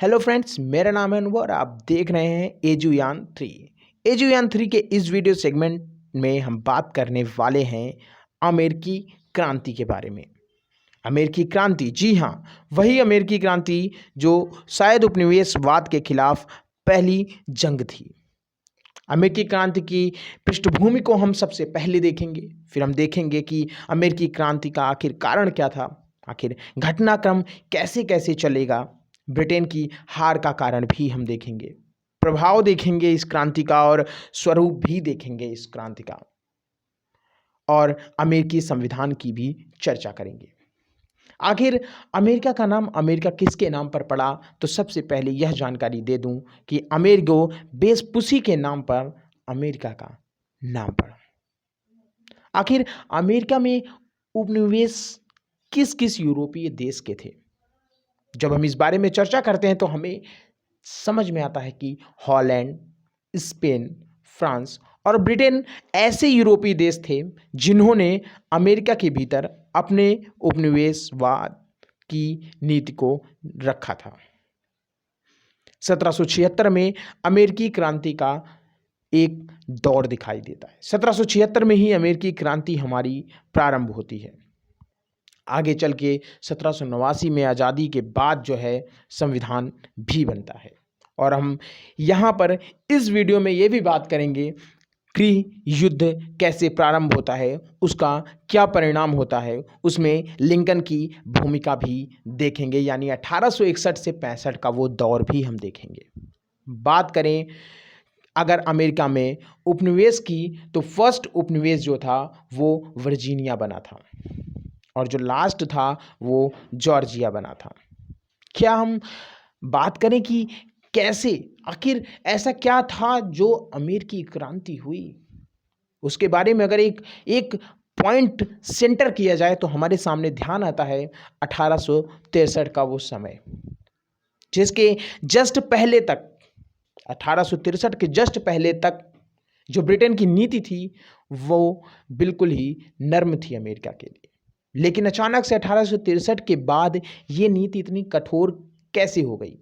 Hello friends, मेरा नाम है अनुभव और आप देख रहे हैं एजुयान 3। एजुयान 3 के इस वीडियो सेगमेंट में हम बात करने वाले हैं अमेरिकी क्रांति के बारे में। अमेरिकी क्रांति, जी हाँ, वही अमेरिकी क्रांति जो शायद उपनिवेशवाद के खिलाफ पहली जंग थी। अमेरिकी क्रांति की पृष्ठभूमि को हम सबसे पहले देखेंगे, फिर हम देखेंगे कि अमेरिकी क्रांति का आखिर कारण क्या था, आखिर घटनाक्रम कैसे कैसे चलेगा। ब्रिटेन की हार का कारण भी हम देखेंगे, प्रभाव देखेंगे इस क्रांति का और स्वरूप भी देखेंगे इस क्रांति का, और अमेरिकी संविधान की भी चर्चा करेंगे। आखिर अमेरिका का नाम अमेरिका किसके नाम पर पड़ा, तो सबसे पहले यह जानकारी दे दूं कि अमेरिगो वेस्पुसी के नाम पर अमेरिका का नाम पड़ा। आखिर अमेरिका में उपनिवेश किस किस यूरोपीय देश के थे? जब हम इस बारे में चर्चा करते हैं तो हमें समझ में आता है कि हॉलैंड, स्पेन, फ्रांस और ब्रिटेन ऐसे यूरोपीय देश थे जिन्होंने अमेरिका के भीतर अपने उपनिवेशवाद की नीति को रखा था। 1776 में अमेरिकी क्रांति का एक दौर दिखाई देता है। 1776 में ही अमेरिकी क्रांति हमारी प्रारंभ होती है। आगे चल के 1789 में आज़ादी के बाद जो है संविधान भी बनता है, और हम यहाँ पर इस वीडियो में ये भी बात करेंगे गृह युद्ध कैसे प्रारंभ होता है, उसका क्या परिणाम होता है, उसमें लिंकन की भूमिका भी देखेंगे, यानी 1861 से 65 का वो दौर भी हम देखेंगे। बात करें अगर अमेरिका में उपनिवेश की, तो फर्स्ट उपनिवेश जो था वो वर्जीनिया बना था और जो लास्ट था वो जॉर्जिया बना था। क्या हम बात करें कि कैसे, आखिर ऐसा क्या था जो अमेरिकी क्रांति हुई, उसके बारे में अगर एक पॉइंट सेंटर किया जाए तो हमारे सामने ध्यान आता है 1863 का वो समय, जिसके जस्ट पहले तक, 1863 के जस्ट पहले तक जो ब्रिटेन की नीति थी वो बिल्कुल ही नर्म थी अमेरिका के लिए। लेकिन अचानक से 1863 के बाद ये नीति इतनी कठोर कैसे हो गई?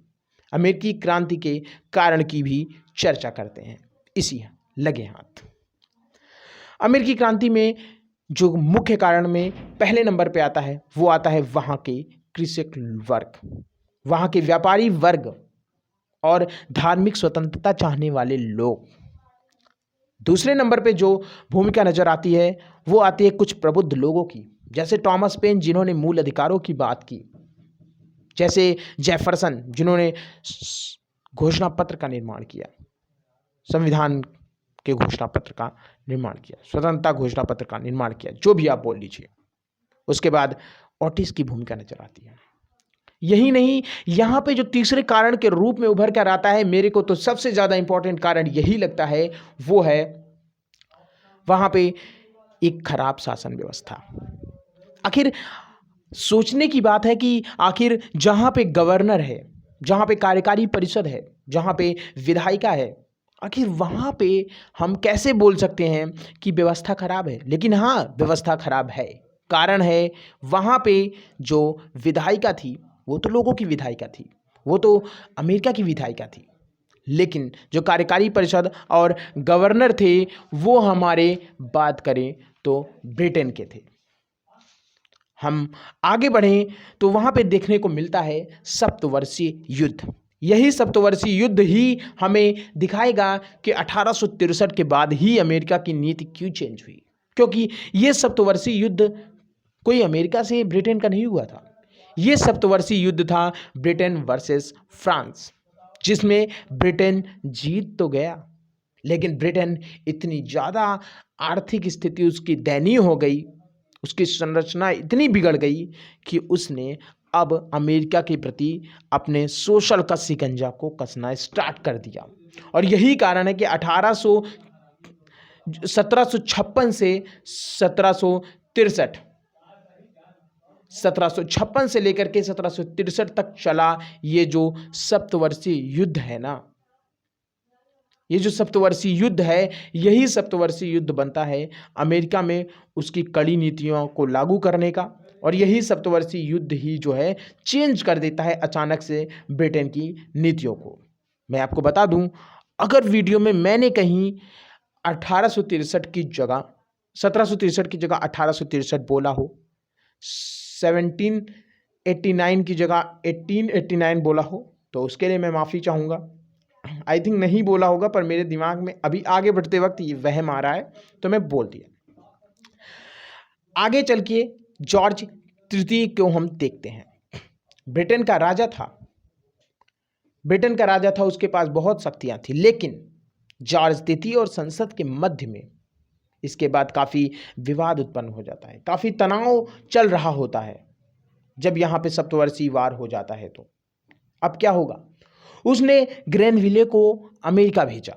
अमेरिकी क्रांति के कारण की भी चर्चा करते हैं, इसी लगे हाथ। अमेरिकी क्रांति में जो मुख्य कारण में पहले नंबर पे आता है वो आता है वहाँ के कृषक वर्ग, वहाँ के व्यापारी वर्ग और धार्मिक स्वतंत्रता चाहने वाले लोग। दूसरे नंबर पे जो भूमिका नजर आती है वो आती है कुछ प्रबुद्ध लोगों की, जैसे टॉमस पेन जिन्होंने मूल अधिकारों की बात की, जैसे जेफरसन जिन्होंने घोषणा पत्र का निर्माण किया, संविधान के घोषणा पत्र का निर्माण किया, स्वतंत्रता घोषणा पत्र का निर्माण किया, जो भी आप बोल लीजिए। उसके बाद ओटिस की भूमिका नजर आती है। यही नहीं, यहाँ पे जो तीसरे कारण के रूप में उभर कर आता है, मेरे को तो सबसे ज्यादा इंपॉर्टेंट कारण यही लगता है, वो है वहां पे एक खराब शासन व्यवस्था। आखिर सोचने की बात है कि आखिर जहां पे गवर्नर है, जहां पे कार्यकारी परिषद है, जहां पे विधायिका है, आखिर वहां पे हम कैसे बोल सकते हैं कि व्यवस्था खराब है? लेकिन हाँ, व्यवस्था खराब है। कारण है वहां पे जो विधायिका थी वो तो लोगों की विधायिका थी, वो तो अमेरिका की विधायिका थी, लेकिन जो कार्यकारी परिषद और गवर्नर थे वो हमारे बात करें तो ब्रिटेन के थे। हम आगे बढ़ें तो वहां पे देखने को मिलता है सप्तवर्षीय युद्ध। यही सप्तवर्षीय युद्ध ही हमें दिखाएगा कि 1863 के बाद ही अमेरिका की नीति क्यों चेंज हुई, क्योंकि ये सप्तवर्षीय युद्ध कोई अमेरिका से ब्रिटेन का नहीं हुआ था। ये सप्तवर्षीय युद्ध था ब्रिटेन वर्सेस फ्रांस, जिसमें ब्रिटेन जीत तो गया, लेकिन ब्रिटेन इतनी ज़्यादा आर्थिक स्थिति उसकी दयनीय हो गई, उसकी संरचना इतनी बिगड़ गई कि उसने अब अमेरिका के प्रति अपने सोशल का शिकंजा को कसना स्टार्ट कर दिया। और यही कारण है कि 1756 से 1756 से लेकर के 1763 तक चला ये जो सप्तवर्षीय युद्ध है ना, ये जो सप्तवर्षीय युद्ध है, यही सप्तवर्षीय युद्ध बनता है अमेरिका में उसकी कड़ी नीतियों को लागू करने का, और यही सप्तवर्षीय युद्ध ही जो है चेंज कर देता है अचानक से ब्रिटेन की नीतियों को। मैं आपको बता दूं, अगर वीडियो में मैंने कहीं 1863 की जगह 1763 की जगह 1863 बोला हो, 1789 की जगह 1889 बोला हो, तो उसके लिए मैं माफ़ी चाहूँगा। आई थिंक नहीं बोला होगा, पर मेरे दिमाग में अभी आगे बढ़ते वक्त ये वहम आ रहा है, तो मैं बोल दिया। आगे चल के जॉर्ज तृतीय को हम देखते हैं। ब्रिटेन का राजा था, उसके पास बहुत शक्तियां थी, लेकिन जॉर्ज तृतीय और संसद के मध्य में इसके बाद काफ़ी विवाद उत्पन्न हो जाता है, काफ़ी तनाव चल रहा होता है। जब यहाँ पे सप्तवर्षीय वार हो जाता है तो अब क्या होगा, उसने ग्रेनविले को अमेरिका भेजा।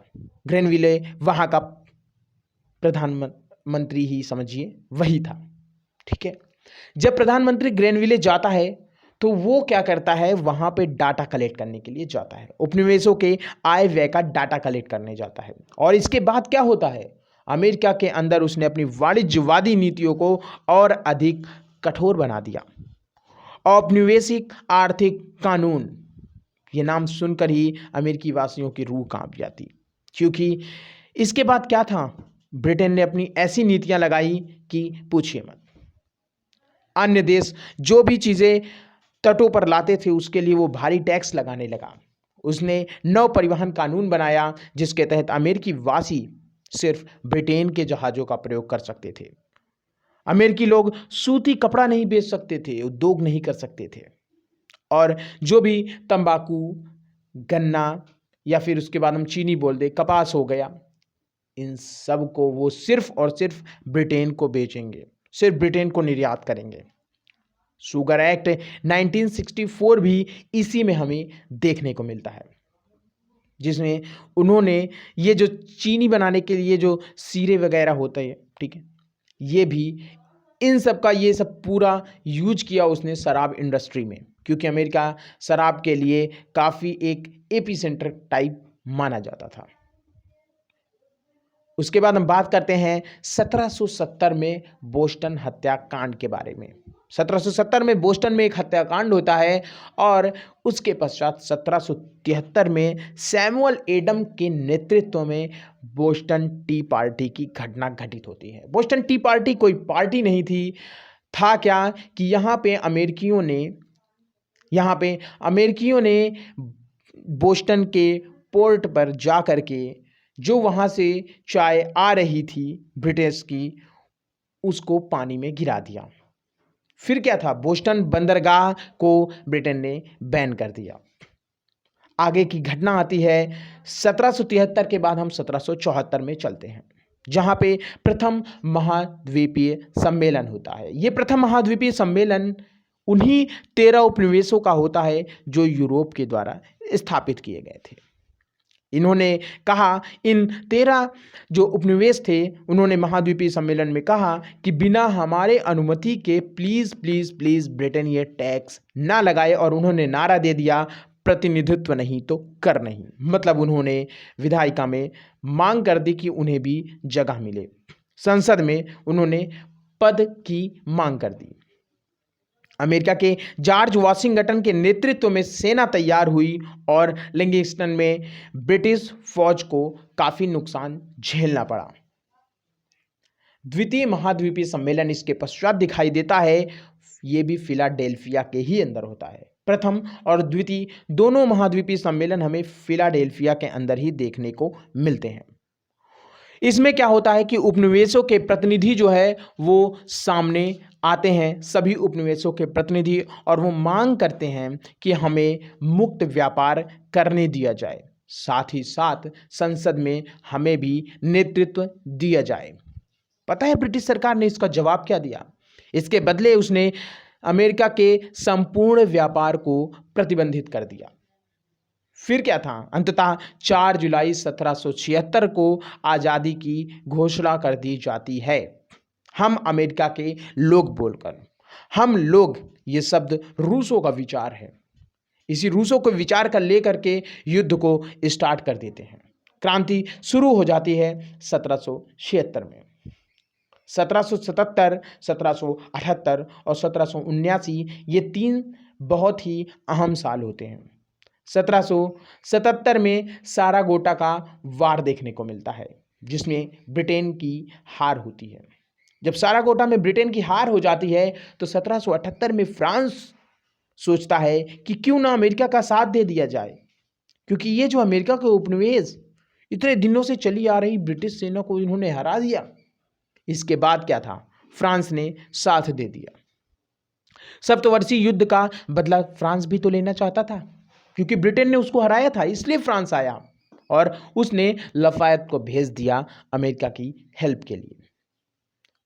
ग्रेनविले वहाँ का प्रधानमंत्री ही समझिए वही था, ठीक है। जब प्रधानमंत्री ग्रेनविले जाता है तो वो क्या करता है, वहाँ पे डाटा कलेक्ट करने के लिए जाता है, उपनिवेशों के आय व्यय का डाटा कलेक्ट करने जाता है। और इसके बाद क्या होता है, अमेरिका के अंदर उसने अपनी वाणिज्यवादी नीतियों को और अधिक कठोर बना दिया। औपनिवेशिक आर्थिक कानून, ये नाम सुनकर ही अमेरिकी वासियों की रूह कांप जाती, क्योंकि इसके बाद क्या था, ब्रिटेन ने अपनी ऐसी नीतियां लगाई कि पूछिए मत। अन्य देश जो भी चीज़ें तटों पर लाते थे उसके लिए वो भारी टैक्स लगाने लगा। उसने नौ परिवहन कानून बनाया जिसके तहत अमेरिकी वासी सिर्फ ब्रिटेन के जहाज़ों का प्रयोग कर सकते थे। अमेरिकी लोग सूती कपड़ा नहीं बेच सकते थे, उद्योग नहीं कर सकते थे, और जो भी तंबाकू, गन्ना या फिर उसके बाद हम चीनी बोल दे, कपास हो गया, इन सब को वो सिर्फ और सिर्फ ब्रिटेन को बेचेंगे, सिर्फ ब्रिटेन को निर्यात करेंगे। शुगर एक्ट 1964 भी इसी में हमें देखने को मिलता है, जिसमें उन्होंने ये जो चीनी बनाने के लिए जो सीरे वगैरह होते हैं, ठीक है, ये भी इन सब का ये सब पूरा यूज किया उसने शराब इंडस्ट्री में, क्योंकि अमेरिका शराब के लिए काफ़ी एक एपी सेंटर टाइप माना जाता था। उसके बाद हम बात करते हैं 1770 में बोस्टन हत्याकांड के बारे में। 1770 में बोस्टन में एक हत्याकांड होता है और उसके पश्चात 1773 में सैमुअल एडम के नेतृत्व में बोस्टन टी पार्टी की घटना घटित होती है। बोस्टन टी पार्टी कोई पार्टी नहीं थी, था क्या कि यहाँ पे अमेरिकियों ने बोस्टन के पोर्ट पर जा कर के जो वहाँ से चाय आ रही थी ब्रिटिश की, उसको पानी में गिरा दिया। फिर क्या था, बोस्टन बंदरगाह को ब्रिटेन ने बैन कर दिया। आगे की घटना आती है 1773 के बाद हम 1774 में चलते हैं, जहाँ पे प्रथम महाद्वीपीय सम्मेलन होता है। ये प्रथम महाद्वीपीय सम्मेलन उन्हीं 13 उपनिवेशों का होता है जो यूरोप के द्वारा स्थापित किए गए थे। इन्होंने कहा, इन 13 जो उपनिवेश थे, उन्होंने महाद्वीपीय सम्मेलन में कहा कि बिना हमारे अनुमति के प्लीज़ प्लीज़ प्लीज़ ब्रिटेन ये टैक्स ना लगाए, और उन्होंने नारा दे दिया, प्रतिनिधित्व नहीं तो कर नहीं। मतलब उन्होंने विधायिका में मांग कर दी कि उन्हें भी जगह मिले। संसद में उन्होंने पद की मांग कर दी। अमेरिका के जॉर्ज वाशिंगटन के नेतृत्व में सेना तैयार हुई और लिंगिस्टन में ब्रिटिश फौज को काफ़ी नुकसान झेलना पड़ा। द्वितीय महाद्वीपीय सम्मेलन इसके पश्चात दिखाई देता है, ये भी फिलाडेल्फिया के ही अंदर होता है। प्रथम और द्वितीय दोनों महाद्वीपीय सम्मेलन हमें फिलाडेल्फिया के अंदर ही देखने को मिलते हैं। इसमें क्या होता है कि उपनिवेशों के प्रतिनिधि जो है वो सामने आते हैं, सभी उपनिवेशों के प्रतिनिधि, और वो मांग करते हैं कि हमें मुक्त व्यापार करने दिया जाए, साथ ही साथ संसद में हमें भी नेतृत्व दिया जाए। पता है ब्रिटिश सरकार ने इसका जवाब क्या दिया? इसके बदले उसने अमेरिका के संपूर्ण व्यापार को प्रतिबंधित कर दिया। फिर क्या था, अंततः 4 जुलाई 1776 को आज़ादी की घोषणा कर दी जाती है। हम अमेरिका के लोग बोलकर, हम लोग, ये शब्द रूसों का विचार है, इसी रूसों को विचार कर लेकर के युद्ध को स्टार्ट कर देते हैं। क्रांति शुरू हो जाती है 1776 में। 1777, 1778 और 1779 ये 3 बहुत ही अहम साल होते हैं। 1777 में सारागोटा का वार देखने को मिलता है, जिसमें ब्रिटेन की हार होती है। जब सारागोटा में ब्रिटेन की हार हो जाती है तो 1778 में फ्रांस सोचता है कि क्यों ना अमेरिका का साथ दे दिया जाए, क्योंकि ये जो अमेरिका के उपनिवेश इतने दिनों से चली आ रही ब्रिटिश सेना को इन्होंने हरा दिया। इसके बाद क्या था, फ्रांस ने साथ दे दिया। सप्तवर्षीय युद्ध का बदला फ्रांस भी तो लेना चाहता था, क्योंकि ब्रिटेन ने उसको हराया था, इसलिए फ्रांस आया और उसने लफायत को भेज दिया अमेरिका की हेल्प के लिए।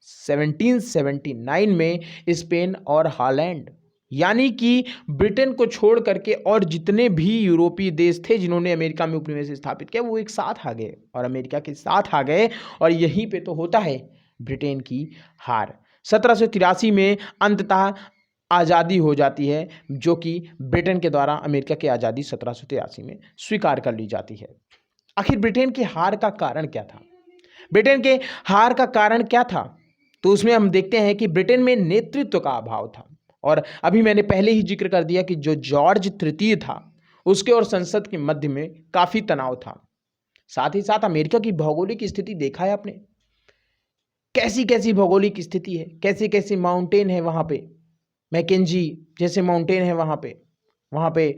1779 में स्पेन और हॉलैंड यानी कि ब्रिटेन को छोड़ करके और जितने भी यूरोपीय देश थे जिन्होंने अमेरिका में उपनिवेश स्थापित किया, वो एक साथ आ गए और अमेरिका के साथ आ गए, और यहीं पे तो होता है ब्रिटेन की हार। 1783 में अंततः आज़ादी हो जाती है, जो कि ब्रिटेन के द्वारा अमेरिका की आज़ादी 1783 में स्वीकार कर ली जाती है। आखिर ब्रिटेन की हार का कारण क्या था? ब्रिटेन के हार का कारण क्या था? तो उसमें हम देखते हैं कि ब्रिटेन में नेतृत्व का अभाव था, और अभी मैंने पहले ही जिक्र कर दिया कि जो जॉर्ज तृतीय था उसके और संसद के मध्य में काफ़ी तनाव था। साथ ही साथ अमेरिका की भौगोलिक स्थिति देखा है आपने, कैसी कैसी भौगोलिक स्थिति है, कैसे कैसे माउंटेन है वहाँ पे, मैकेंजी जैसे माउंटेन है वहाँ पे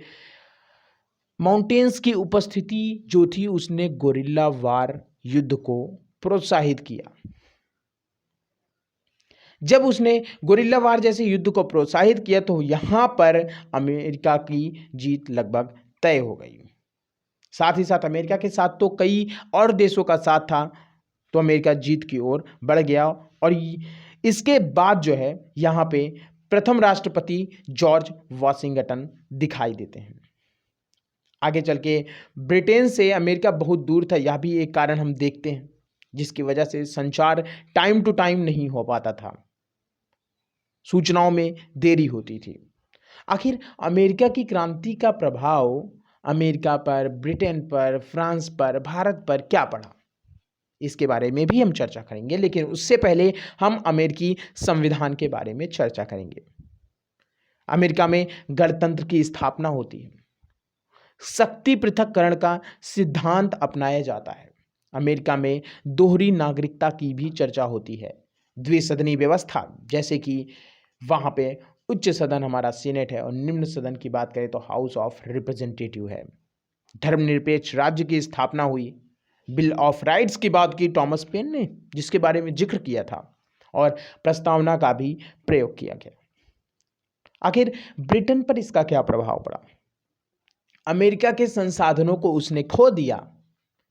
माउंटेन्स की उपस्थिति जो थी उसने गोरिल्ला वार युद्ध को प्रोत्साहित किया। जब उसने गोरिल्ला वार जैसे युद्ध को प्रोत्साहित किया तो यहाँ पर अमेरिका की जीत लगभग तय हो गई। साथ ही साथ अमेरिका के साथ तो कई और देशों का साथ था, तो अमेरिका जीत की ओर बढ़ गया। और इसके बाद जो है यहाँ पे प्रथम राष्ट्रपति जॉर्ज वाशिंगटन दिखाई देते हैं। आगे चल के ब्रिटेन से अमेरिका बहुत दूर था, यह भी एक कारण हम देखते हैं, जिसकी वजह से संचार टाइम टू टाइम नहीं हो पाता था, सूचनाओं में देरी होती थी। आखिर अमेरिका की क्रांति का प्रभाव अमेरिका पर, ब्रिटेन पर, फ्रांस पर, भारत पर क्या पड़ा, इसके बारे में भी हम चर्चा करेंगे, लेकिन उससे पहले हम अमेरिकी संविधान के बारे में चर्चा करेंगे। अमेरिका में गणतंत्र की स्थापना होती है, शक्ति पृथक्करण का सिद्धांत अपनाया जाता है। अमेरिका में दोहरी नागरिकता की भी चर्चा होती है, द्विसदनी व्यवस्था, जैसे कि वहाँ पे उच्च सदन हमारा सीनेट है और निम्न सदन की बात करें तो हाउस ऑफ रिप्रेजेंटेटिव है। धर्मनिरपेक्ष राज्य की स्थापना हुई, बिल ऑफ राइट्स की बात की टॉमस पेन ने, जिसके बारे में जिक्र किया था, और प्रस्तावना का भी प्रयोग किया गया। आखिर ब्रिटेन पर इसका क्या प्रभाव पड़ा? अमेरिका के संसाधनों को उसने खो दिया,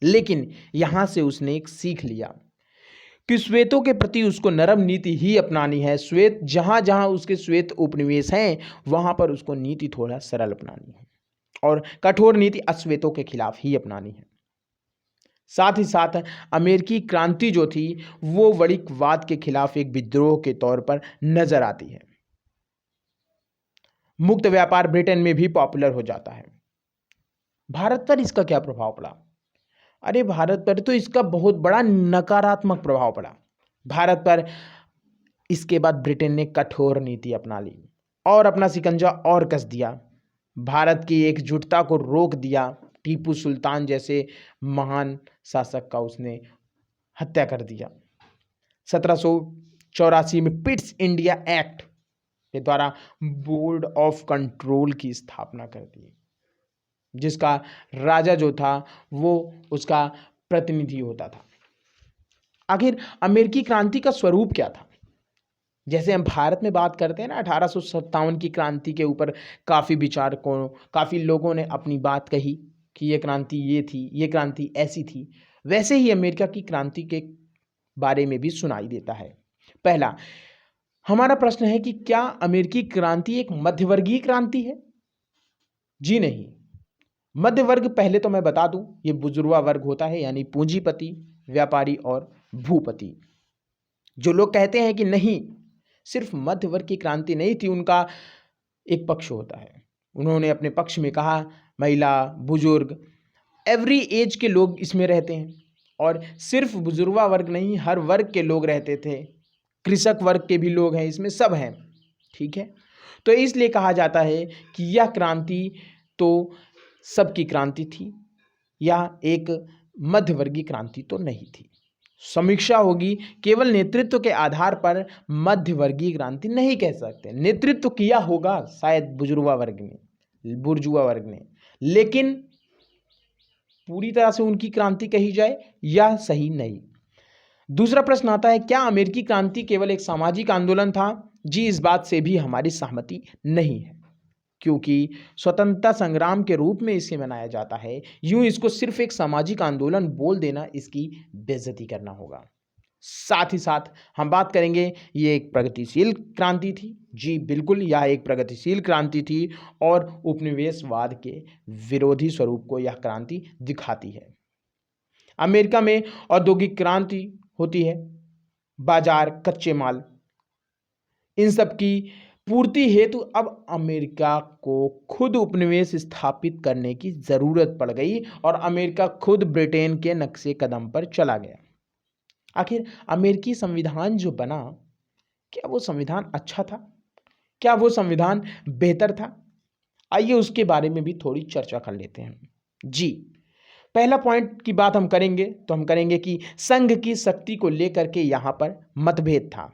लेकिन यहां से उसने एक सीख लिया कि श्वेतों के प्रति उसको नरम नीति ही अपनानी है। श्वेत जहां जहां उसके श्वेत उपनिवेश हैं वहां पर उसको नीति थोड़ा सरल अपनानी है और कठोर नीति अश्वेतों के खिलाफ ही अपनानी है। साथ ही साथ अमेरिकी क्रांति जो थी वो वणिकवाद के खिलाफ एक विद्रोह के तौर पर नजर आती है। मुक्त व्यापार ब्रिटेन में भी पॉपुलर हो जाता है। भारत पर इसका क्या प्रभाव पड़ा? अरे भारत पर तो इसका बहुत बड़ा नकारात्मक प्रभाव पड़ा। भारत पर इसके बाद ब्रिटेन ने कठोर नीति अपना ली और अपना शिकंजा और कस दिया। भारत की एकजुटता को रोक दिया। टीपू सुल्तान जैसे महान शासक का उसने हत्या कर दिया। 1784 में पिट्स इंडिया एक्ट के द्वारा बोर्ड ऑफ कंट्रोल की स्थापना कर दी, जिसका राजा जो था वो उसका प्रतिनिधि होता था। आखिर अमेरिकी क्रांति का स्वरूप क्या था? जैसे हम भारत में बात करते हैं ना, 1857 की क्रांति के ऊपर काफ़ी विचारकों, काफ़ी लोगों ने अपनी बात कही कि ये क्रांति ये थी, ये क्रांति ऐसी थी। वैसे ही अमेरिका की क्रांति के बारे में भी सुनाई देता है। पहला हमारा प्रश्न है कि क्या अमेरिकी क्रांति एक मध्यवर्गीय क्रांति है? जी नहीं। मध्य वर्ग, पहले तो मैं बता दूं, ये बुजुर्गा वर्ग होता है, यानी पूंजीपति, व्यापारी और भूपति। जो लोग कहते हैं कि नहीं, सिर्फ मध्य वर्ग की क्रांति नहीं थी, उनका एक पक्ष होता है। उन्होंने अपने पक्ष में कहा महिला, बुजुर्ग, एवरी एज के लोग इसमें रहते हैं, और सिर्फ बुजुर्गा वर्ग नहीं, हर वर्ग के लोग रहते थे। कृषक वर्ग के भी लोग हैं इसमें, सब हैं, ठीक है। तो इसलिए कहा जाता है कि यह क्रांति तो सबकी क्रांति थी, यह एक मध्यवर्गीय क्रांति तो नहीं थी। समीक्षा होगी, केवल नेतृत्व के आधार पर मध्यवर्गीय क्रांति नहीं कह सकते। नेतृत्व किया होगा शायद बुजुर्गा वर्ग ने, लेकिन पूरी तरह से उनकी क्रांति कही जाए यह सही नहीं। दूसरा प्रश्न आता है, क्या अमेरिकी क्रांति केवल एक सामाजिक आंदोलन था? जी, इस बात से भी हमारी सहमति नहीं है, क्योंकि स्वतंत्रता संग्राम के रूप में इसे मनाया जाता है। यूं इसको सिर्फ एक सामाजिक आंदोलन बोल देना इसकी बेइज्जती करना होगा। साथ ही साथ हम बात करेंगे, ये एक प्रगतिशील क्रांति थी। जी बिल्कुल, यह एक प्रगतिशील क्रांति थी और उपनिवेशवाद के विरोधी स्वरूप को यह क्रांति दिखाती है। अमेरिका में औद्योगिक क्रांति होती है, बाजार, कच्चे माल, इन सब की पूर्ति हेतु अब अमेरिका को खुद उपनिवेश स्थापित करने की जरूरत पड़ गई और अमेरिका खुद ब्रिटेन के नक्शे कदम पर चला गया। आखिर अमेरिकी संविधान जो बना, क्या वो संविधान अच्छा था? क्या वो संविधान बेहतर था? आइए उसके बारे में भी थोड़ी चर्चा कर लेते हैं। जी, पहला पॉइंट की बात हम करेंगे तो हम करेंगे कि संघ की शक्ति को लेकर के यहां पर मतभेद था।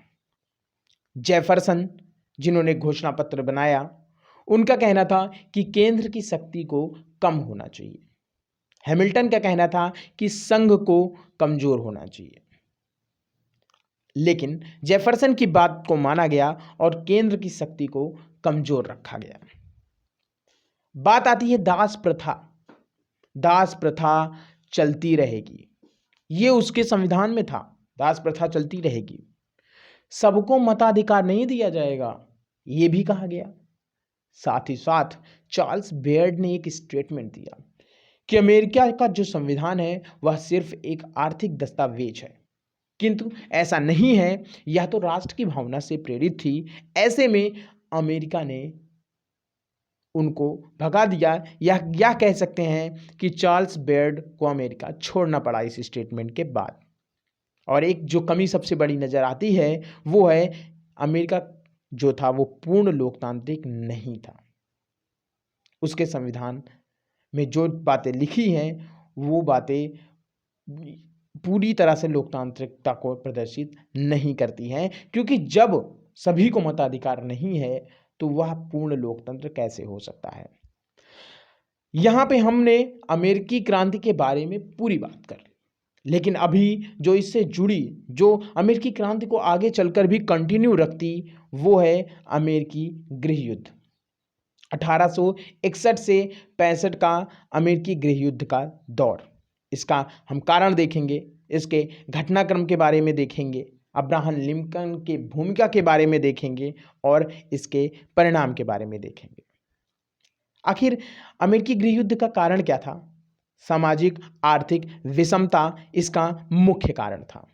जेफरसन, जिन्होंने घोषणा पत्र बनाया, उनका कहना था कि केंद्र की शक्ति को कम होना चाहिए। हैमिल्टन का कहना था कि संघ को कमजोर होना चाहिए। लेकिन जेफरसन की बात को माना गया और केंद्र की शक्ति को कमजोर रखा गया। बात आती है दास प्रथा। दास प्रथा चलती रहेगी, ये उसके संविधान में था, दास प्रथा चलती रहेगी। सबको मताधिकार नहीं दिया जाएगा, ये भी कहा गया। साथ ही साथ चार्ल्स बेयर्ड ने एक स्टेटमेंट दिया कि अमेरिका का जो संविधान है वह सिर्फ एक आर्थिक दस्तावेज है, किंतु ऐसा नहीं है, यह तो राष्ट्र की भावना से प्रेरित थी। ऐसे में अमेरिका ने उनको भगा दिया, या कह सकते हैं कि चार्ल्स बेयर्ड को अमेरिका छोड़ना पड़ा इस स्टेटमेंट के बाद। और एक जो कमी सबसे बड़ी नज़र आती है वो है, अमेरिका जो था वो पूर्ण लोकतांत्रिक नहीं था। उसके संविधान में जो बातें लिखी हैं वो बातें पूरी तरह से लोकतांत्रिकता को प्रदर्शित नहीं करती हैं, क्योंकि जब सभी को मताधिकार नहीं है तो वह पूर्ण लोकतंत्र कैसे हो सकता है। यहां पे हमने अमेरिकी क्रांति के बारे में पूरी बात कर ली, लेकिन अभी जो इससे जुड़ी, जो अमेरिकी क्रांति को आगे चलकर भी कंटिन्यू रखती, वो है अमेरिकी गृह युद्ध। 1861 से 65 का अमेरिकी गृह युद्ध का दौर। इसका हम कारण देखेंगे, इसके घटनाक्रम के बारे में देखेंगे, अब्राहम लिंकन की भूमिका के बारे में देखेंगे और इसके परिणाम के बारे में देखेंगे। आखिर अमेरिकी गृह युद्ध का कारण क्या था? सामाजिक आर्थिक विषमता इसका मुख्य कारण था।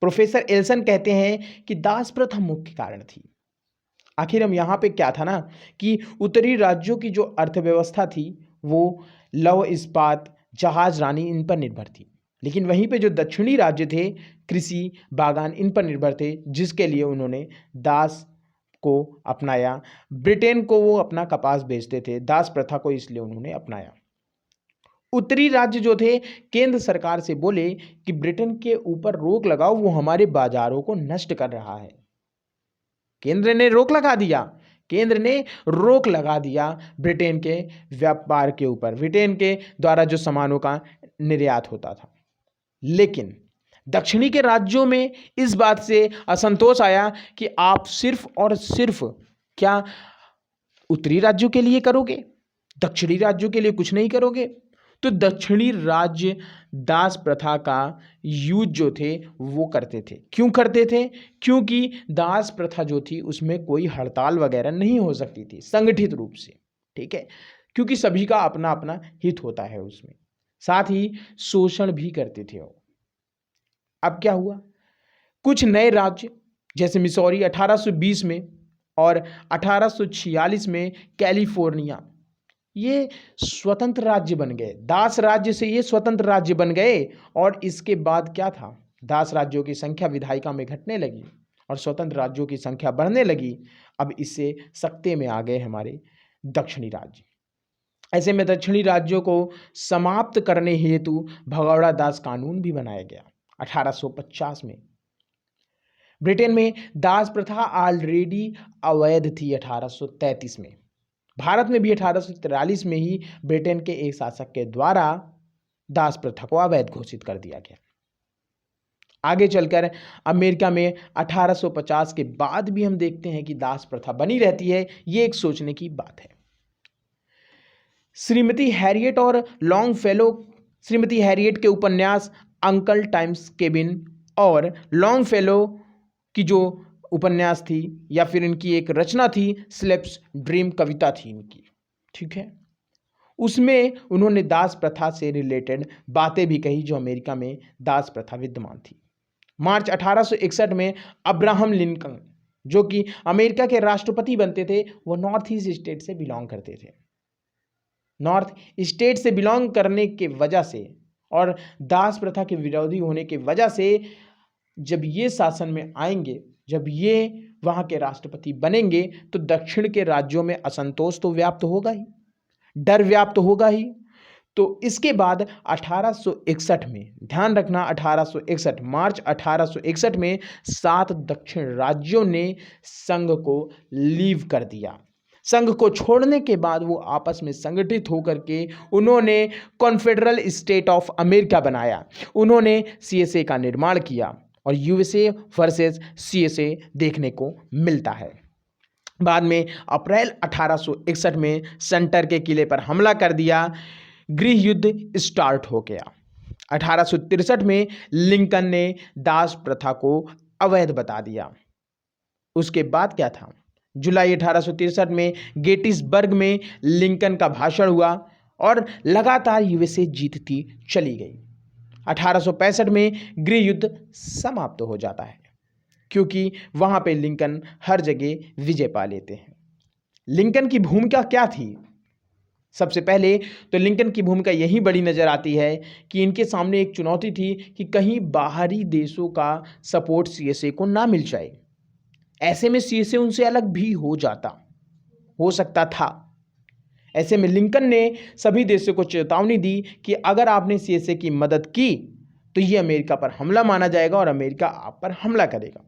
प्रोफेसर एल्सन कहते हैं कि दास प्रथा मुख्य कारण थी। आखिर हम यहाँ पे क्या था ना कि उत्तरी राज्यों की जो अर्थव्यवस्था थी वो लौह इस्पात, जहाज रानी, इन पर निर्भर थी, लेकिन वहीं पे जो दक्षिणी राज्य थे, कृषि, बागान, इन पर निर्भर थे, जिसके लिए उन्होंने दास को अपनाया। ब्रिटेन को वो अपना कपास बेचते थे, दास प्रथा को इसलिए उन्होंने अपनाया। उत्तरी राज्य जो थे, केंद्र सरकार से बोले कि ब्रिटेन के ऊपर रोक लगाओ, वो हमारे बाजारों को नष्ट कर रहा है। केंद्र ने रोक लगा दिया, केंद्र ने रोक लगा दिया ब्रिटेन के व्यापार के ऊपर, ब्रिटेन के द्वारा जो सामानों का निर्यात होता था। लेकिन दक्षिणी के राज्यों में इस बात से असंतोष आया कि आप सिर्फ और सिर्फ क्या उत्तरी राज्यों के लिए करोगे, दक्षिणी राज्यों के लिए कुछ नहीं करोगे। तो दक्षिणी राज्य दास प्रथा का यूज जो थे वो करते थे। क्यों करते थे? क्योंकि दास प्रथा जो थी उसमें कोई हड़ताल वगैरह नहीं हो सकती थी संगठित रूप से, ठीक है, क्योंकि सभी का अपना अपना हित होता है उसमें। साथ ही शोषण भी करते थे वो। अब क्या हुआ, कुछ नए राज्य जैसे मिसौरी 1820 में और 1846 में कैलिफोर्निया, ये स्वतंत्र राज्य बन गए। दास राज्य से ये स्वतंत्र राज्य बन गए। और इसके बाद क्या था, दास राज्यों की संख्या विधायिका में घटने लगी। और स्वतंत्र राज्यों की संख्या बढ़ने लगी। अब इससे सकते में आ गए हमारे दक्षिणी राज्य। ऐसे में दक्षिणी राज्यों को समाप्त करने हेतु भगौड़ा दास कानून भी बनाया गया 1850 में। ब्रिटेन में दास प्रथा ऑलरेडी अवैध थी 1833 में। भारत में भी 1843 में ही ब्रिटेन के एक शासक के द्वारा दास प्रथा को अवैध घोषित कर दिया गया। आगे चलकर अमेरिका में 1850 के बाद भी हम देखते हैं कि दास प्रथा बनी रहती है। ये एक सोचने की बात है। श्रीमती हैरियट के उपन्यास अंकल टाइम्स केबिन और लॉन्गफेलो की जो उपन्यास थी या फिर इनकी एक रचना थी स्लेप्स ड्रीम, कविता थी इनकी, ठीक है, उसमें उन्होंने दास प्रथा से रिलेटेड बातें भी कही जो अमेरिका में दास प्रथा विद्यमान थी। मार्च 1861 में अब्राहम लिंकन, जो कि अमेरिका के राष्ट्रपति बनते थे, वो नॉर्थ ईस्ट स्टेट से बिलोंग करते थे। नॉर्थ स्टेट से बिलोंग करने के वजह से और दास प्रथा के विरोधी होने के वजह से जब ये शासन में आएंगे, जब ये वहाँ के राष्ट्रपति बनेंगे, तो दक्षिण के राज्यों में असंतोष तो व्याप्त होगा ही, डर व्याप्त होगा ही। तो इसके बाद 1861 में, ध्यान रखना 1861, मार्च 1861 में 7 दक्षिण राज्यों ने संघ को लीव कर दिया। संघ को छोड़ने के बाद वो आपस में संगठित होकर के उन्होंने कॉन्फेडरल स्टेट ऑफ अमेरिका बनाया। उन्होंने सीएसए का निर्माण किया और यूएसए वर्सेस सीएसए देखने को मिलता है। बाद में अप्रैल 1861 में सेंटर के किले पर हमला कर दिया, गृह युद्ध स्टार्ट हो गया। 1863 में लिंकन ने दास प्रथा को अवैध बता दिया। उसके बाद क्या था? जुलाई 1863 में गेटिसबर्ग में लिंकन का भाषण हुआ और लगातार यूएसए जीतती चली गई। 1865 में गृह युद्ध समाप्त हो जाता है क्योंकि वहां पे लिंकन हर जगह विजय पा लेते हैं। लिंकन की भूमिका क्या थी? सबसे पहले तो लिंकन की भूमिका यही बड़ी नजर आती है कि इनके सामने एक चुनौती थी कि कहीं बाहरी देशों का सपोर्ट सीएसए को ना मिल जाए। ऐसे में सीएसए उनसे अलग भी हो सकता था। ऐसे में लिंकन ने सभी देशों को चेतावनी दी कि अगर आपने सीएसए की मदद की तो ये अमेरिका पर हमला माना जाएगा और अमेरिका आप पर हमला करेगा।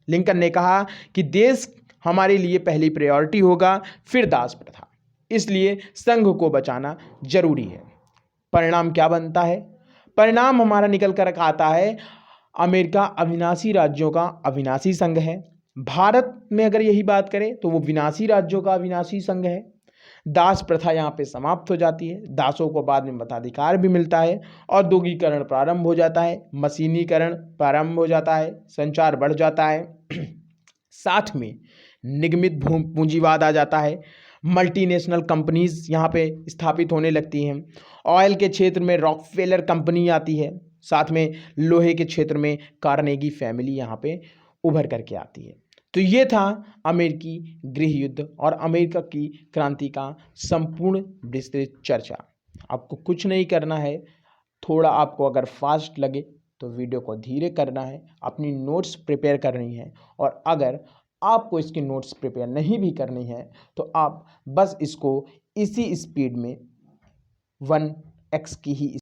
लिंकन ने कहा कि देश हमारे लिए पहली प्रायोरिटी होगा, फिर दास प्रथा, इसलिए संघ को बचाना जरूरी है। परिणाम क्या बनता है? परिणाम हमारा निकल कर आता है, अमेरिका अविनाशी राज्यों का अविनाशी संघ है। भारत में अगर यही बात करें तो वो विनाशी राज्यों का अविनाशी संघ है। दास प्रथा यहाँ पे समाप्त हो जाती है, दासों को बाद में मताधिकार भी मिलता है, औद्योगिकरण प्रारंभ हो जाता है, मशीनीकरण प्रारंभ हो जाता है, संचार बढ़ जाता है, साथ में निगमित पूंजीवाद आ जाता है, मल्टीनेशनल कंपनीज यहाँ पे स्थापित होने लगती हैं। ऑयल के क्षेत्र में रॉकफेलर कंपनी आती है, साथ में लोहे के क्षेत्र में कार्नेगी फैमिली यहाँ पे उभर करके आती है। तो ये था अमेरिकी गृह युद्ध और अमेरिका की क्रांति का संपूर्ण विस्तृत चर्चा। आपको कुछ नहीं करना है, थोड़ा आपको अगर फास्ट लगे तो वीडियो को धीरे करना है, अपनी नोट्स प्रिपेयर करनी है, और अगर आपको इसकी नोट्स प्रिपेयर नहीं भी करनी है तो आप बस इसको इसी स्पीड में 1x की ही